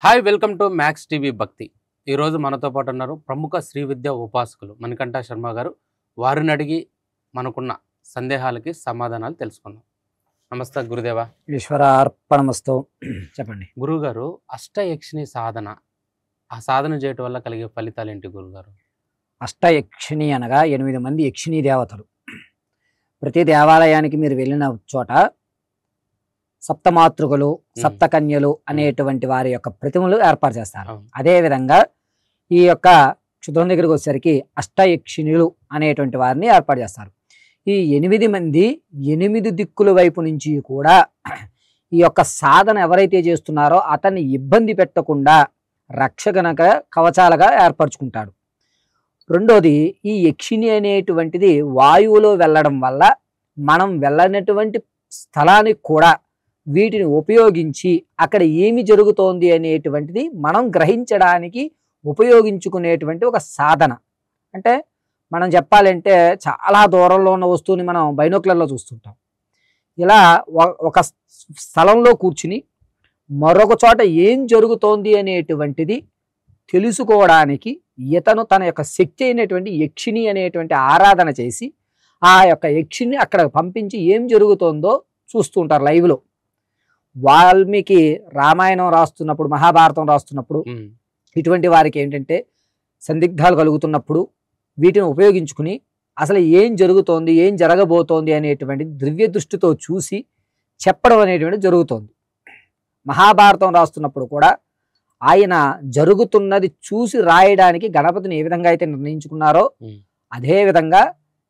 Hi welcome to max TV భక్తి. ఈరోజు మనతో పాటు ఉన్నారు ప్రముఖ శ్రీ విద్యా ఉపాసకులు మణికంఠ శర్మ గారు. వారిని అడిగి మనకున్న సందేహాలకి సమాధానాలు తెలుసుకుందాం. నమస్తే గురుదేవా. ఈశ్వరార్పణమస్తు. చెప్పండి గురువుగారు, అష్టయక్షిణి సాధన, ఆ సాధన చేయటం వల్ల కలిగే ఫలితాలు ఏంటి గురుగారు? అష్టయక్షిణి అనగా 8 మంది యక్షిణీ దేవతలు. ప్రతి దేవాలయానికి మీరు వెళ్ళిన చోట సప్తమాతృకలు, సప్తకన్యలు అనేటువంటి వారి యొక్క ప్రతిమలు ఏర్పాటు చేస్తారు. అదేవిధంగా ఈ యొక్క క్షుద్రం దగ్గరికి వచ్చేసరికి అష్టయక్షిణులు అనేటువంటి వారిని ఏర్పాటు చేస్తారు. ఈ 8 మంది 8 దిక్కుల వైపు నుంచి కూడా ఈ యొక్క సాధన ఎవరైతే చేస్తున్నారో అతన్ని ఇబ్బంది పెట్టకుండా రక్షగనక కవచాలుగా ఏర్పరచుకుంటాడు. రెండోది, ఈ యక్షిణి అనేటువంటిది వాయువులో వెళ్ళడం వల్ల మనం వెళ్ళనటువంటి స్థలానికి కూడా వీటిని ఉపయోగించి అక్కడ ఏమి జరుగుతోంది అనేటువంటిది మనం గ్రహించడానికి ఉపయోగించుకునేటువంటి ఒక సాధన. అంటే మనం చెప్పాలంటే చాలా దూరంలో ఉన్న వస్తువుని మనం బైనోక్యులర్లో చూస్తుంటాం. ఇలా ఒక స్థలంలో కూర్చుని మరొక చోట ఏం జరుగుతోంది అనేటువంటిది తెలుసుకోవడానికి ఇతను తన యొక్క శక్తి అయినటువంటి యక్షిణి అనేటువంటి ఆరాధన చేసి ఆ యొక్క యక్షిని అక్కడ పంపించి ఏం జరుగుతోందో చూస్తూ ఉంటారు లైవ్లో. వాల్మీకి రామాయణం రాస్తున్నప్పుడు, మహాభారతం రాస్తున్నప్పుడు ఇటువంటి వారికి ఏంటంటే సందిగ్ధాలు కలుగుతున్నప్పుడు వీటిని ఉపయోగించుకుని అసలు ఏం జరుగుతోంది, ఏం జరగబోతోంది అనేటువంటి దివ్య దృష్టితో చూసి చెప్పడం అనేటువంటి జరుగుతోంది. మహాభారతం రాస్తున్నప్పుడు కూడా ఆయన జరుగుతున్నది చూసి రాయడానికి గణపతిని ఏ విధంగా అయితే నిర్ణయించుకున్నారో అదే విధంగా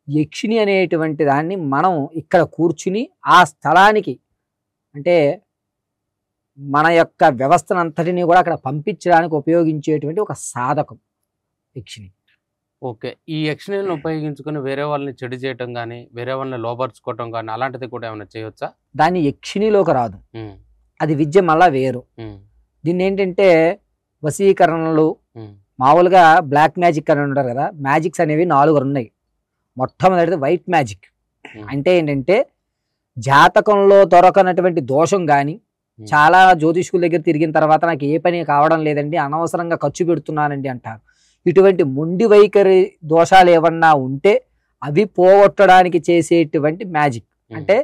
యక్షిణి అనేటువంటి దాన్ని మనం ఇక్కడ కూర్చుని ఆ స్థలానికి, అంటే మన యొక్క వ్యవస్థనంతటిని కూడా అక్కడ పంపించడానికి ఉపయోగించేటువంటి ఒక సాధకం యక్షిణి. ఓకే, ఈ యక్షిణిని ఉపయోగించుకుని వేరే వాళ్ళని చెడు చేయటం కానీ, వేరే వాళ్ళని లోపరుచుకోవటం కానీ అలాంటిది కూడా ఏమైనా చేయవచ్చా? దాన్ని యక్షిణిలోకి రాదు, అది విద్య మళ్ళా వేరు. దీన్ని ఏంటంటే వశీకరణలు, మామూలుగా బ్లాక్ మ్యాజిక్ అని ఉంటారు కదా, మ్యాజిక్స్ అనేవి 4 ఉన్నాయి. మొట్టమొదటిది వైట్ మ్యాజిక్. అంటే ఏంటంటే జాతకంలో దొరకనటువంటి దోషం కానీ, చాలా జ్యోతిష్కుల దగ్గర తిరిగిన తర్వాత నాకు ఏ పని కావడం లేదండి, అనవసరంగా ఖర్చు పెడుతున్నానండి అంటారు. ఇటువంటి మొండి వైఖరి దోషాలు ఏమన్నా ఉంటే అవి పోగొట్టడానికి చేసేటువంటి మ్యాజిక్. అంటే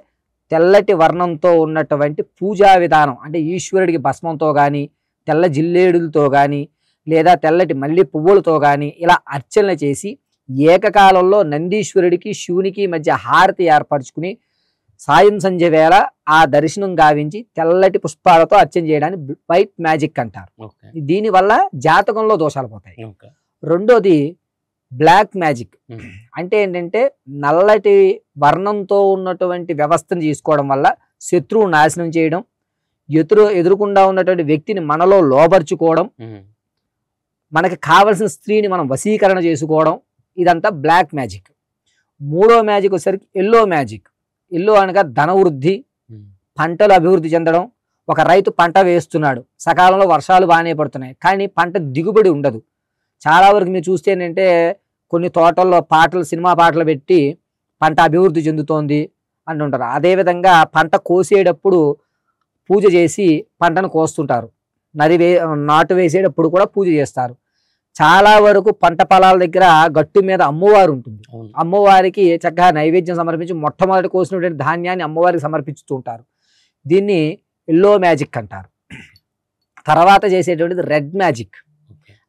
తెల్లటి వర్ణంతో ఉన్నటువంటి పూజా విధానం, అంటే ఈశ్వరుడికి భస్మంతో కానీ, తెల్ల జిల్లేడులతో కానీ, లేదా తెల్లటి మల్లి పువ్వులతో కానీ ఇలా అర్చనలు చేసి ఏకకాలంలో నందీశ్వరుడికి శివునికి మధ్య హారతి ఏర్పరచుకుని సాయం సంధ్య వేళ ఆ దర్శనం గావించి తెల్లటి పుష్పాలతో అర్చన చేయడాన్ని వైట్ మ్యాజిక్ అంటారు. దీనివల్ల జాతకంలో దోషాలు పోతాయి. రెండోది బ్లాక్ మ్యాజిక్. అంటే ఏంటంటే నల్లటి వర్ణంతో ఉన్నటువంటి వ్యవస్థను తీసుకోవడం వల్ల శత్రువు నాశనం చేయడం, ఎదురుకుండా ఉన్నటువంటి వ్యక్తిని మనలో లోబర్చుకోవడం, మనకి కావలసిన స్త్రీని మనం వశీకరణ చేసుకోవడం, ఇదంతా బ్లాక్ మ్యాజిక్. మూడో మ్యాజిక్ వచ్చేసరికి ఎల్లో మ్యాజిక్. ఎల్లో అనగా ధన వృద్ధి, పంటలు అభివృద్ధి చెందడం. ఒక రైతు పంట వేస్తున్నాడు, సకాలంలో వర్షాలు బాగానే పడుతున్నాయి, కానీ పంట దిగుబడి ఉండదు. చాలా వరకు మీరు చూస్తే ఏంటంటే కొన్ని తోటల్లో పాటలు, సినిమా పాటలు పెట్టి పంట అభివృద్ధి చెందుతోంది అంటుంటారు. అదేవిధంగా పంట కోసేటప్పుడు పూజ చేసి పంటను కోస్తుంటారు. నాటు వేసేటప్పుడు కూడా పూజ చేస్తారు. చాలా వరకు పంట పొలాల దగ్గర గట్టు మీద అమ్మవారు ఉంటుంది. అమ్మవారికి చక్కగా నైవేద్యం సమర్పించి మొట్టమొదటి కోసినటువంటి ధాన్యాన్ని అమ్మవారికి సమర్పిస్తూ ఉంటారు. దీన్ని ఎల్లో మ్యాజిక్ అంటారు. తర్వాత చేసేటువంటిది రెడ్ మ్యాజిక్.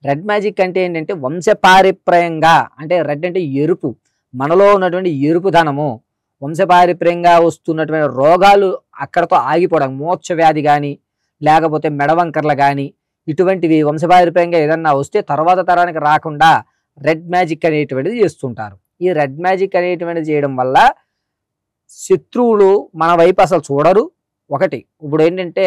రెడ్ మ్యాజిక్ అంటే ఏంటంటే వంశపారిప్రాయంగా, అంటే రెడ్ అంటే ఎరుపు, మనలో ఉన్నటువంటి ఎరుపు ధనము వంశపారిప్రాయంగా వస్తున్నటువంటి రోగాలు అక్కడతో ఆగిపోవడం, మోక్ష వ్యాధి కానీ లేకపోతే మెడవంకర్లు కానీ ఇటువంటివి వంశపారిప్రాయంగా ఏదన్నా వస్తే తర్వాత తరానికి రాకుండా రెడ్ మ్యాజిక్ అనేటువంటిది చేస్తుంటారు. ఈ రెడ్ మ్యాజిక్ అనేటువంటిది చేయడం వల్ల శత్రువులు మన వైపు అసలు చూడరు. ఒకటి, ఇప్పుడు ఏంటంటే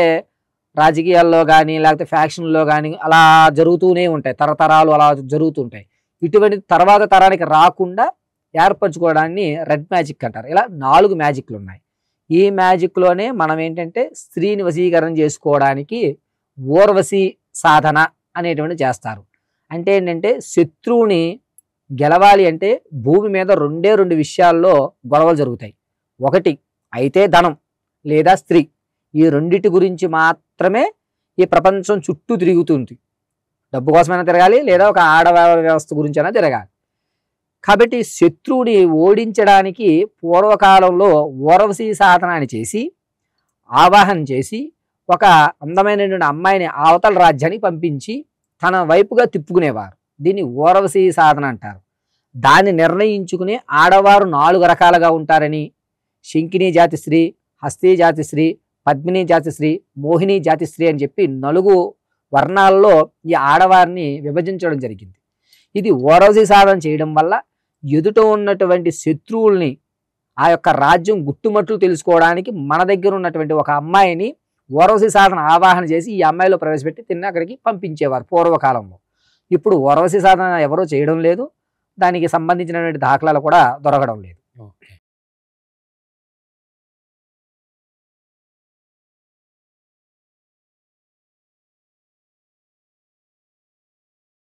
రాజకీయాల్లో కానీ లేకపోతే ఫ్యాక్షన్లో కానీ అలా జరుగుతూనే ఉంటాయి, తరతరాలు అలా జరుగుతుంటాయి. ఇటువంటి తర్వాత తరానికి రాకుండా ఏర్పరచుకోవడాన్ని రెడ్ మ్యాజిక్ అంటారు. ఇలా 4 మ్యాజిక్లు ఉన్నాయి. ఈ మ్యాజిక్లోనే మనం ఏంటంటే స్త్రీని వశీకరణ చేసుకోవడానికి ఊర్వశి సాధన అనేటువంటి చేస్తారు. అంటే ఏంటంటే శత్రువుని గెలవాలి అంటే భూమి మీద 2 విషయాల్లో గొడవలు జరుగుతాయి. ఒకటి అయితే ధనం లేదా స్త్రీ, ఈ రెండిటి గురించి మాత్రమే ఈ ప్రపంచం చుట్టూ తిరుగుతుంది. డబ్బు కోసమైనా తిరగాలి, లేదా ఒక ఆడవాళ్ళ వ్యవస్థ గురించి అయినా తిరగాలి. కాబట్టి శత్రువుని ఓడించడానికి పూర్వకాలంలో ఊర్వశీ సాధనాన్ని చేసి ఆవాహన చేసి ఒక అందమైనటువంటి అమ్మాయిని అవతల రాజ్యానికి పంపించి తన వైపుగా తిప్పుకునేవారు. దీన్ని ఊర్వశీ సాధన అంటారు. దాన్ని నిర్ణయించుకుని ఆడవారు 4 రకాలుగా ఉంటారని, శంకిని జాతి స్త్రీ, హస్తీ జాతి స్త్రీ, పద్మిని జాతి స్త్రీ, మోహిని జాతి స్త్రీ అని చెప్పి 4 వర్ణాల్లో ఈ ఆడవారిని విభజించడం జరిగింది. ఇది ఊర్వశీ సాధన చేయడం వల్ల ఎదుట ఉన్నటువంటి శత్రువుల్ని ఆ యొక్క రాజ్యం గుట్టుమట్లు తెలుసుకోవడానికి మన దగ్గర ఉన్నటువంటి ఒక అమ్మాయిని ఊర్వశీ సాధన ఆవాహన చేసి ఈ అమ్మాయిలో ప్రవేశపెట్టి తిన్న అక్కడికి పంపించేవారు పూర్వకాలంలో. ఇప్పుడు ఊర్వశీ సాధన ఎవరూ చేయడం లేదు, దానికి సంబంధించినటువంటి దాఖలాలు కూడా దొరకడం లేదు.